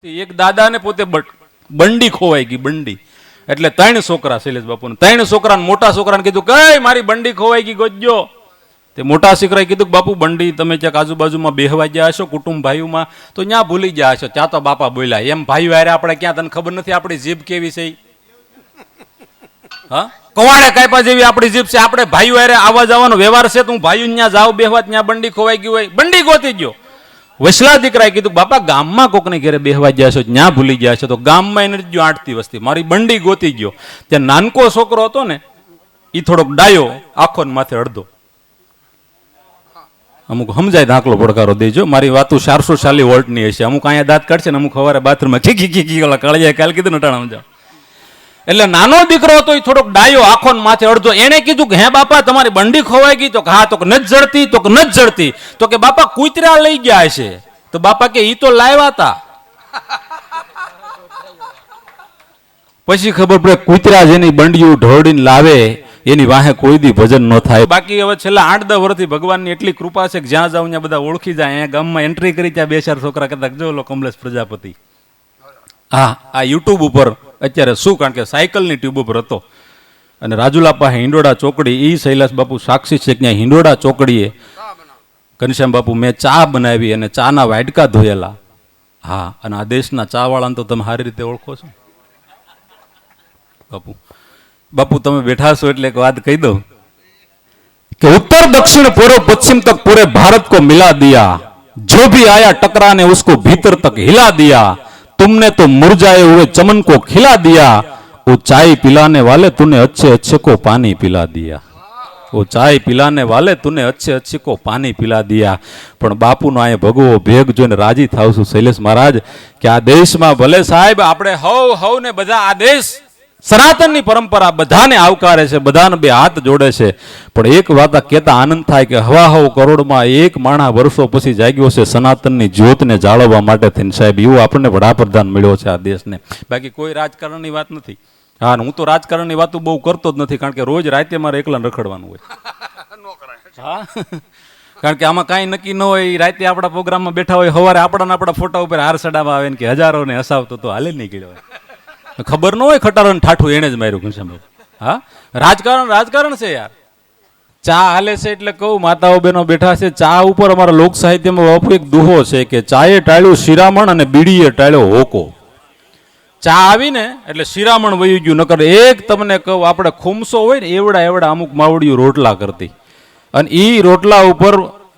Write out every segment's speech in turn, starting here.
એક દાદા ને પોતે બંડી ખોવાઈ ગઈ. બંડી એટલે ત્રણ છોકરા શૈલેષ બાપુ, ત્રણ છોકરા, મોટા છોકરાને કીધું કે મારી બંડી ખોવાઈ ગઈ ગોતજો. તે મોટા છોકરાએ કીધું કે બાપુ બંડી તમે ક્યાંક આજુબાજુમાં બેહવા ગયા હશો કુટુંબ ભાઈઓમાં તો ત્યાં ભૂલી ગયા હશો. ત્યાં તો બાપા બોલ્યા એમ ભાઈઓ હારે આપણે ક્યાં, તને ખબર નથી આપણી જીભ કેવી છે? હા, કવાડે કાપ્યા જેવી આપણી જીભ છે. આપણે ભાઈઓ હારે આવવા જવાનો વ્યવહાર છે તો હું ભાઈઓ ત્યાં જાવ બેહવા, ત્યાં બંડી ખોવાઈ ગઈ હોય, બંડી ગોતી ગયો. વસલા દીકરાએ કીધું બાપા ગામમાં કોકને ઘરે બેહવા ગયા છો, ત્યાં ભૂલી ગયા છો તો ગામમાં એને ગયો 8 વસ્તી, મારી બંડી ગોતી ગયો. ત્યાં નાનકો છોકરો હતો ને એ થોડોક ડાયો, આખો ને માથે અડધો. અમુક સમજાય દાખલો પડકારો દેજો, મારી વાતો 440 વોલ્ટની હશે. અમુક અહીંયા દાંત કાઢશે ને અમુક સવારે બાથરૂમમાં ખી ખી ખી ઓલા કાળિયા કાલ કીધું નટાણા સમજાવ. એટલે નાનો દીકરો હતો એ થોડોક ડાયો, આખો ને માથે અડધો. એને કીધું કે હે બાપા તમારી બંડી ખોવાઈ ગઈ? તો હા. તો કે નથી જડતી? તો કે નથી જડતી. તો કે બાપા કૂતરા લઈ ગયા છે. તો બાપા કે ઈ તો લાવ્યા હતા. પછી ખબર પડે કૂતરા જેની બંડીઓ ઢોળીને લાવે એની વાહે કોઈ દી ભજન ન થાય. બાકી હવે છેલ્લા 8-10 વર્ષથી ભગવાનની એટલી કૃપા છે કે જ્યાં જાવ ત્યાં બધા ઓળખી જાય. અહીંયા ગામમાં એન્ટ્રી કરી ત્યાં 2-4 છોકરા કહેતા જો લો કમલેશ પ્રજાપતિ. હા, આ યુટ્યુબ ઉપર અત્યારે શું, કારણ કે સાયકલની ટ્યુબ ઉપર હતો અને રાજુલા પાસે હિંડોળા ચોકડી, એ શૈલેષ બાપુ સાક્ષી છે કે ત્યાં હિંડોળા ચોકડીએ ઘનશ્યામ બાપુ મેં ચા બનાવી અને ચાના વાટકા ધોયેલા. હા, અને આ દેશના ચા વાળાને તો તમે સારી રીતે ઓળખો છો બાપુ. બાપુ તમે બેઠા છો એટલે એક વાત કહી દઉં કે उत्तर दक्षिण पूर्व पश्चिम तक पूरे भारत को मिला दिया, जो भी आया टकराने उसको भीतर तक हिला दिया, तुमने तो मुरझाए हुए चमन को खिला दिया, वो चाय पिलाने वाले तूने अच्छे अच्छे को पानी पिला दिया, वो चाय पिलाने वाले तूने अच्छे अच्छे को पानी पिला दिया. પણ બાપુનો અહીંયા ભગવો ભેગ જોઈને રાજી થાવ છું શૈલેષ મહારાજ કે આ દેશમાં ભલે સાહેબ આપણે હવ ને બધા આ દેશ સનાતનની પરંપરા બધાને આવકારે છે, બધાને બે હાથ જોડે છે. પણ એક વાત કહેતા આનંદ થાય કે હવ કરોડમાં એક માણા વર્ષો પછી જાગ્યો છે સનાતનની જ્યોતને જાળવવા માટે થઈને. સાહેબ એવું આપણને વડાપ્રધાન મળ્યો છે આ દેશને. બાકી કોઈ રાજકારણની વાત નથી. હા, હું તો રાજકારણની વાતો બહુ કરતો જ નથી, કારણ કે રોજ રાતે મારે એકલા રખડવાનું હોય. હા, કારણ કે આમાં કાંઈ નક્કી ન હોય. રાતે આપણા પ્રોગ્રામમાં બેઠા હોય, સવારે આપણા ફોટા ઉપર હાર ચડાવવા આવે ને કે હજારોને હસાવતો તો હાલે નીકળ્યો હોય. ખબર ન હોય ખટારો ને ઠાઠું એને જ માર્યું ઘનશ્યામ. હા, રાજકારણ છે યાર. ચા હાલે છે એટલે કહું, માતાઓ બહેનો બેઠા છે. ચા ઉપર અમારા લોક સાહિત્યમાં બાપુ એક દુહો છે કે ચાએ ટાળ્યું શિરામણ અને બીડીએ ટાળ્યો હોકો. ચા આવીને એટલે શિરામણ વહી ગયું. નકર એક તમને કહું, આપણે ખુમસો હોય ને એવડા અમુક માવડીઓ રોટલા કરતી અને ઈ રોટલા ઉપર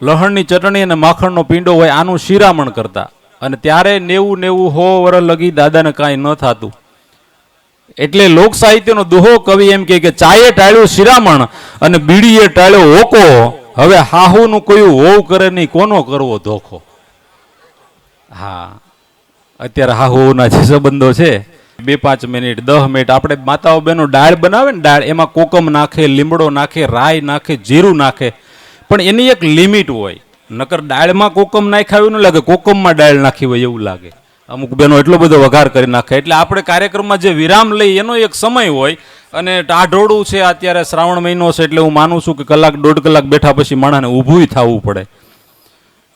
લહણની ચટણી અને માખણનો પીંડો હોય, આનું શિરામણ કરતા. અને ત્યારે 90 100 વર્ષ લગી દાદાને કાંઈ ન થતું. એટલે લોક સાહિત્યનો દુહો કવિ એમ કે ચાએ ટાળ્યું શિરામણ અને બીડીએ ટાળ્યો હોકો, હવે હાહુનું કોઈ હોવ કરે નહીં, કોનો કરવો ધોખો. હા, અત્યારે હાહુના જે સંબંધો છે 2-5 મિનિટ 10 મિનિટ આપણે માતાઓ બહેનો દાળ બનાવે ને, દાળ એમાં કોકમ નાખે, લીમડો નાખે, રાઈ નાખે, જીરું નાખે, પણ એની એક લિમિટ હોય. નકર દાળમાં કોકમ નાખ્યા એવું ન લાગે, કોકમમાં દાળ નાખી હોય એવું લાગે. અમુક બહેનો એટલો બધો વઘાર કરી નાખે. એટલે આપણે કાર્યક્રમમાં જે વિરામ લઈ એનો એક સમય હોય. અને ટાઢોળું છે, અત્યારે શ્રાવણ મહિનો છે એટલે હું માનું છું કે 1-1.5 કલાક બેઠા પછી માણસને ઊભું થવું પડે.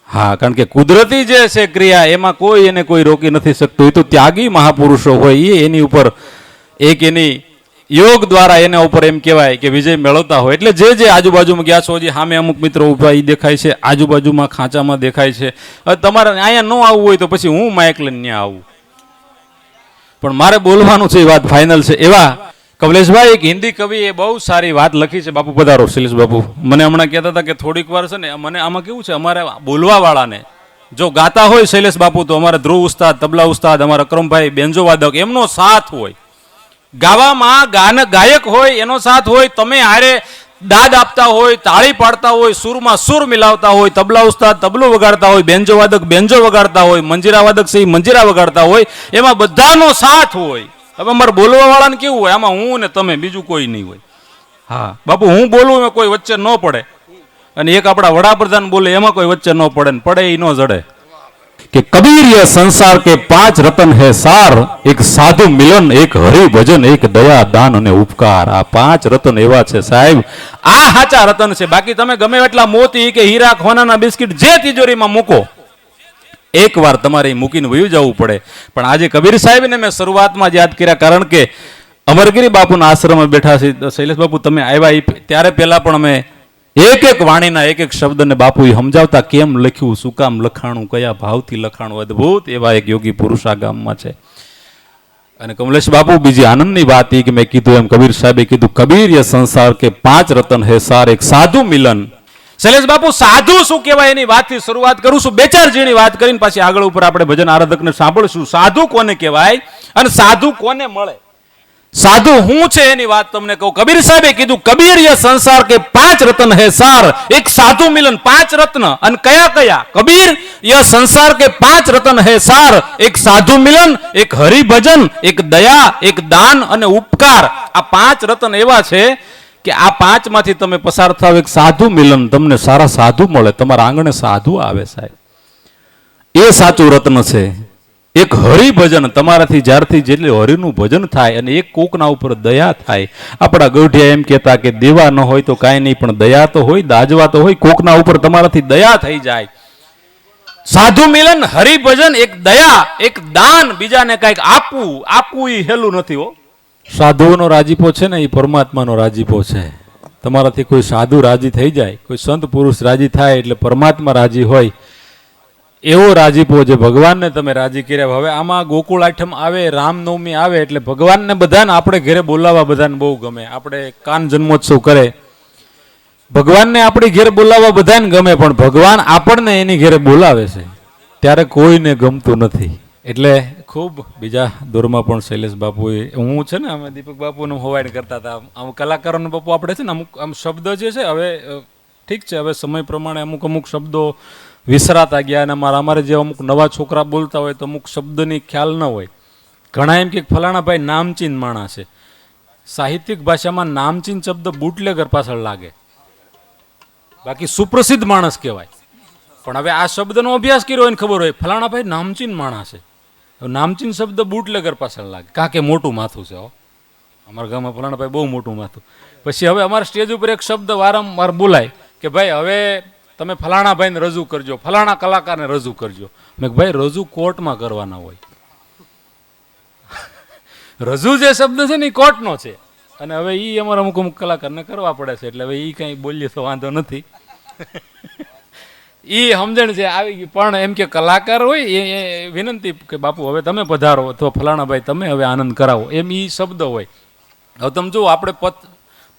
હા, કારણ કે કુદરતી જે છે ક્રિયા એમાં કોઈ એને કોઈ રોકી નથી શકતું. એ તો ત્યાગી મહાપુરુષો હોય એની ઉપર એક એની યોગ દ્વારા એના ઉપર એમ કહેવાય કે વિજય મેળવતા હોય. એટલે જે આજુબાજુમાં ગયા છો, હજી સામે અમુક મિત્રો ઊભા એ દેખાય છે, આજુબાજુમાં ખાંચામાં દેખાય છે. હવે તમારે અહીંયા ન આવવું હોય તો પછી હું માઇક લઈને ત્યાં આવું, પણ મારે બોલવાનું છે. એ વાત ફાઇનલ છે. એવા કમલેશભાઈ એક હિન્દી કવિએ બહુ સારી વાત લખી છે. બાપુ પધારો. શૈલેષ બાપુ મને હમણાં કહેતા હતા કે થોડીક વાર છે ને મને આમાં કેવું છે, અમારે બોલવા વાળાને જો ગાતા હોય શૈલેષ બાપુ તો અમારે ધ્રુવ ઉસ્તાદ, તબલા ઉસ્તાદ, અમારા અક્રમભાઈ બેન્જો વાદક, એમનો સાથ હોય. ગાવામાં ગાયક હોય એનો સાથ હોય. તમે હારે દાદ આપતા હોય, તાળી પાડતા હોય, સુરમાં સુર મિલાવતા હોય, તબલા ઉસ્તાદ તબલું વગાડતા હોય, બેન્જો વાદક બેન્જો વગાડતા હોય, મંજીરા વાદક છે મંજીરા વગાડતા હોય, એમાં બધાનો સાથ હોય. હવે અમારે બોલવા વાળાને કેવું હોય, આમાં હું ને તમે, બીજું કોઈ નહીં હોય. હા બાપુ, હું બોલું એમાં કોઈ વચ્ચે ન પડે, અને એક આપણા વડાપ્રધાન બોલે એમાં કોઈ વચ્ચે ન પડે, ને પડે એ ન જડે. कि कबीर यह संसार के 5 रतन है सार, एक साधु मिलन, एक हरि भजन, एक दया दान અને ઉપકાર. આ 5 રતન એવા છે સાહેબ, આ સાચા રતન છે. બાકી તમે ગમે એટલા મોતી કે હીરા સોનાના બિસ્કિટ જે તિજોરીમાં મૂકો એકવાર તમારે મૂકીને વયું જવું પડે. પણ આજે કબીર સાહેબને મેં શરૂઆતમાં જ યાદ કર્યા, કારણ કે અમરગીરી બાપુના આશ્રમમાં બેઠા છે. શૈલેષ બાપુ તમે આવ્યા ત્યારે પહેલા પણ અમે એક એક વાણીના એક એક શબ્દને બાપુએ સમજાવતા, કેમ લખ્યું, શું કામ લખાણું, કયા ભાવથી લખાણું, અદ્ભુત એવા એક યોગી પુરુષ આ ગામમાં છે. અને કમલેશ બાપુ બીજી આનંદની વાત એ કે મેં કીધું એમ કબીર સાહેબે કીધું, કબીર યે સંસાર કે 5 રતન હે સાર, એક સાધુ મિલન. શૈલેષ બાપુ સાધુ શું કહેવાય એની વાતથી શરૂઆત કરું છું. 2-4 જેની વાત કરીને પાછી આગળ ઉપર આપણે ભજન આરાધકને સાંભળશું. સાધુ કોને કહેવાય અને સાધુ કોને મળે, સાધુ હું છે એની વાત તમને કહું. કબીર સાહેબે કીધું, કબીર યે સંસાર કે 5 રતન હે સાર, એક સાધુ મિલન. 5 રત્ન અને કયા કયા? કબીર યે સંસાર કે 5 રતન હે સાર, એક સાધુ મિલન, એક હરિભજન, એક દયા, એક દાન અને ઉપકાર. આ 5 રતન એવા છે કે આ 5 માંથી તમે પસાર થાવ, એક સાધુ મિલન, તમને સારા સાધુ મળે, તમારા આંગણે સાધુ આવે સાહેબ, એ સાચું રત્ન છે. એક હરિભજન, તમારાથી જ્યારથી જેટલી હરિનું ભજન થાય અને એક કોકના ઉપર દયા થાય. આપણા ગૌઠિયા એમ કહેતા કે દેવા ન હોય તો કાંઈ નહીં, પણ દયા તો હોય, દાજવા તો હોય, કોકના ઉપર તમારાથી દયા થઈ જાય. સાધુ મિલન, હરિભજન, એક દયા, એક દાન, બીજાને કંઈક આપવું. આપવું એ હેલું નથી હો. સાધુઓનો રાજીપો છે ને એ પરમાત્માનો રાજીપો છે. તમારાથી કોઈ સાધુ રાજી થઈ જાય, કોઈ સંત પુરુષ રાજી થાય એટલે પરમાત્મા રાજી હોય, એવો રાજીપો જે ભગવાનને તમે રાજી કર્યા. હવે આમાં ગોકુળ આઠમ આવે, રામનવમી આવે એટલે ભગવાનને બધાને આપણે ઘરે બોલાવવા બધાને બહુ ગમે. આપણે કાન જન્મોત્સવ કરે, ભગવાનને આપણી ઘેર બોલાવવા બધાને ગમે, પણ ભગવાન આપણને એની ઘેરે બોલાવે છે ત્યારે કોઈને ગમતું નથી. એટલે ખૂબ બીજા દોરમાં પણ શૈલેષ બાપુએ, હું છે ને અમે દીપક બાપુને હોવાડ કરતા હતા. આમ કલાકારોને બાપુ આપણે છે ને અમુક આમ શબ્દ જે છે, હવે ઠીક છે, હવે સમય પ્રમાણે અમુક શબ્દો વિસરાતા ગયા અને અમારે જે અમુક નવા છોકરા બોલતા હોય તો અમુક શબ્દની ખ્યાલ ન હોય. ઘણા એમ કે ફલાણા ભાઈ નામચીન માણસ છે. સાહિત્યિક ભાષામાં નામચીન શબ્દ બુટલેગર પાછળ લાગે, બાકી સુપ્રસિદ્ધ માણસ કહેવાય. પણ હવે આ શબ્દનો અભ્યાસ કર્યો હોય ને ખબર હોય ફલાણા ભાઈ નામચીન માણસ છે, નામચીન શબ્દ બુટલેગર પાછળ લાગે, કારણ કે મોટું માથું છે. અમારા ગામમાં ફલાણા ભાઈ બહુ મોટું માથું. પછી હવે અમારા સ્ટેજ ઉપર એક શબ્દ વારંવાર બોલાય કે ભાઈ હવે તમે ફલાણા ભાઈને રજૂ કરજો, ફલાણા કલાકારને રજૂ કરજો. મેં ભાઈ રજૂ કોર્ટમાં કરવાના હોય. રજૂ જે શબ્દ છે ને એ કોર્ટનો છે, અને હવે એ અમારા અમુક કલાકારને કરવા પડે છે. એટલે હવે એ કંઈ બોલીએ તો વાંધો નથી, એ સમજણ છે આવી ગઈ. પણ એમ કે કલાકાર હોય એ વિનંતી કે બાપુ હવે તમે પધારો, અથવા ફલાણા ભાઈ તમે હવે આનંદ કરાવો, એમ એ શબ્દ હોય. હવે તમે જુઓ, આપણે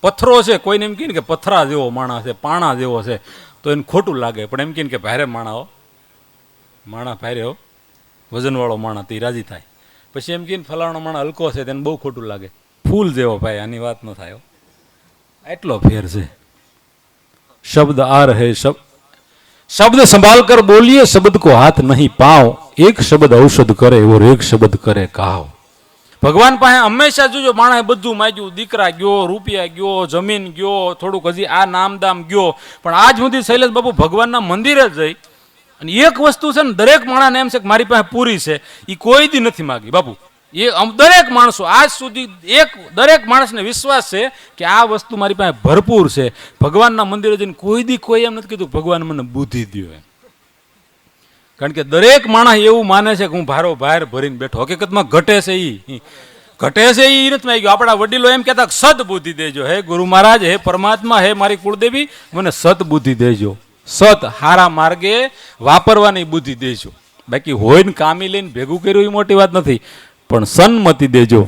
પથ્થરો છે, કોઈને એમ કહે ને કે પથરા જેવો માણસ છે, પાણા જેવો છે, તો એને ખોટું લાગે. પણ એમ કહે કે ભારે માણા ભારે હો, વજનવાળો માણા, તે રાજી થાય. પછી એમ કહે ફલાણો માણા હલકો છે, તેને બહુ ખોટું લાગે. ફૂલ જેવો ભાઈ, આની વાત ન થાય. એટલો ફેર છે. શબ્દ આ રહે, શબ્દ સંભાળ કર બોલીએ, શબ્દ કો હાથ નહીં પાવ, એક શબ્દ ઔષધ કરે ઓર એક શબ્દ કરે કાવ. ભગવાન પાસે હંમેશા જોજો, માણસે બધું માગ્યું, દીકરા ગયો, રૂપિયા ગયો, જમીન ગયો, થોડુંક હજી આ નામદામ ગયો, પણ આજ સુધી શૈલેષ બાપુ ભગવાનના મંદિરે જઈ અને એક વસ્તુ છે ને દરેક માણસને એમ છે કે મારી પાસે પૂરી છે, એ કોઈ દી નથી માગી બાપુ. એ દરેક માણસો આજ સુધી દરેક માણસને વિશ્વાસ છે કે આ વસ્તુ મારી પાસે ભરપૂર છે. ભગવાનના મંદિરે જઈને કોઈ દી કોઈ એમ નથી કીધું ભગવાન મને બુદ્ધિ દ્યો એમ, કારણ કે દરેક માણસ એવું માને છે કે હું ભારો ભાર ભરીને બેઠો. હકીકતમાં ઘટે છે એ નથી માગ્યું. આપણા વડીલો એમ કહેતા સદ બુદ્ધિ દેજો, હે ગુરુ મહારાજ, હે પરમાત્મા, હે મારી કુળદેવી, મને સદ બુદ્ધિ દેજો, સત હારા માર્ગે વાપરવાની બુદ્ધિ દેજો. બાકી હોય ને કામી લઈને ભેગું કર્યું એ મોટી વાત નથી, પણ સન્મતિ દેજો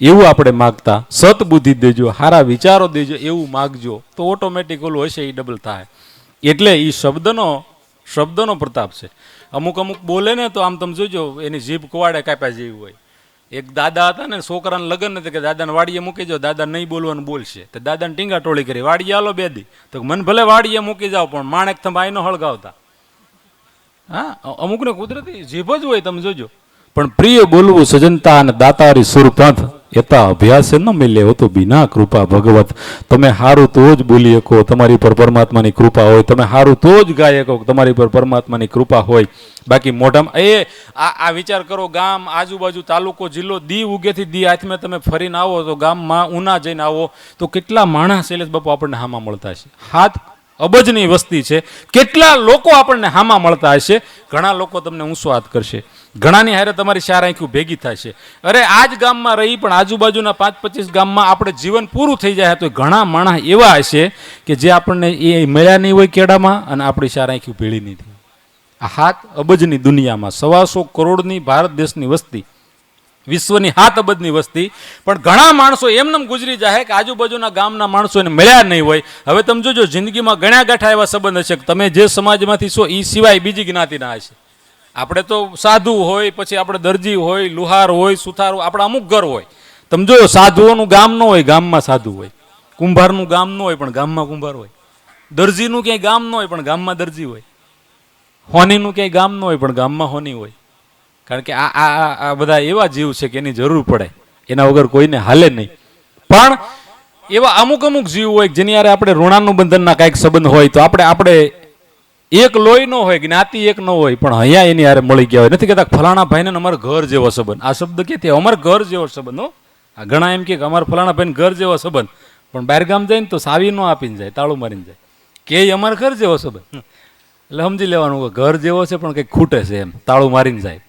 એવું આપણે માગતા. સત બુદ્ધિ દેજો, હારા વિચારો દેજો એવું માગજો, તો ઓટોમેટિક ઓલું હશે એ ડબલ થાય. એટલે એ શબ્દનો પ્રતાપ છે. અમુક બોલે ને તો આમ તમે જોજો એની જીભ કવાડે કાપ્યા જેવી હોય. એક દાદા હતા ને, છોકરાને લગ્ન નથી કે દાદાને વાડીએ મૂકી જાઓ, દાદા નહીં બોલવાનું બોલશે, તો દાદાને ટીંગા ટોળી કરી વાડીએ આલો 2 દી, તો મને ભલે વાડીએ મૂકી જાઓ પણ માણેક તમે આઈનો હળગાવતા. હા, અમુકને કુદરતી જીભ જ હોય, તમે જોજો. પણ પ્રિય બોલવું સજનતા અને દાતારી સુરપંથ, એતા અભ્યાસ ન મિલે હો તો બિના કૃપા ભગવત. તમે હારું તો જ બોલી શકો, તમારી પર પરમાત્માની કૃપા હોય. તમે હારું તો જ ગાઈ શકો, તમારી પર પરમાત્માની કૃપા હોય. બાકી મોઢામાં આ વિચાર કરો, ગામ આજુબાજુ તાલુકો જિલ્લો દી ઉગેથી દી હાથમાં તમે ફરીને આવો તો ગામમાં ઉના જઈને આવો તો કેટલા માણસ શૈલેષ બાપુ આપણને હામાં મળતા છે. હાથ અબજની વસ્તી છે. કેટલા લોકો આપણને હામાં મળતા હશે. ઘણા લોકો તમને ઊંચો હાથ કરશે, ઘણાની હારે તમારી ચાર આંખું ભેગી થશે. અરે આ જ ગામમાં રહી પણ આજુબાજુના 5-25 ગામમાં આપણે જીવન પૂરું થઈ જાય તો ઘણા માણસ એવા હશે કે જે આપણને એ મળ્યા નહીં હોય કેળામાં અને આપણી ચાર આંખું ભેળી નહીં થઈ. આ 7 અબજની દુનિયામાં 125 કરોડની ભારત દેશની વસ્તી, વિશ્વની 7 અબજની વસ્તી, પણ ઘણા માણસો એમને ગુજરી જાય કે આજુબાજુના ગામના માણસો એને મળ્યા નહીં હોય. હવે તમે જોજો જિંદગીમાં ગણ્યા ગાંઠા એવા સંબંધ હશે કે તમે જે સમાજમાંથી છો એ સિવાય બીજી જ્ઞાતિના હશે. આપણે તો સાધુ હોય, પછી આપણે દરજી હોય, લુહાર હોય, સુથાર હોય, આપણા અમુક ઘર હોય. તમે જોયો સાધુઓનું ગામ ન હોય, ગામમાં સાધુ હોય. કુંભારનું ગામ ન હોય પણ ગામમાં કુંભાર હોય. દરજીનું ક્યાંય ગામ ન હોય પણ ગામમાં દરજી હોય. હોનીનું ક્યાંય ગામ ન હોય પણ ગામમાં હોની હોય. કારણ કે આ બધા એવા જીવ છે કે એની જરૂર પડે, એના વગર કોઈને હાલે નહીં. પણ એવા અમુક જીવ હોય જેની યારે આપણે ઋણાનું બંધનના કાંઈક સંબંધ હોય તો આપણે એક લોહી ન હોય, જ્ઞાતિ એક ન હોય, પણ અહીંયા એની યારે મળી ગયા હોય. નથી કહેતા ફલાણા ભાઈને અમારા ઘર જેવો સંબંધ. આ શબ્દ કે અમારા ઘર જેવો સંબંધ હો. આ ઘણા એમ કે અમારા ફલાણા ભાઈને ઘર જેવો સંબંધ, પણ બહાર ગામ જાય ને તો સાવી ન આપીને જાય, તાળું મારીને જાય કે અમારા ઘર જેવો સંબંધ. એટલે સમજી લેવાનું ઘર જેવો છે પણ કંઈક ખૂટે છે, એમ તાળું મારીને જાય.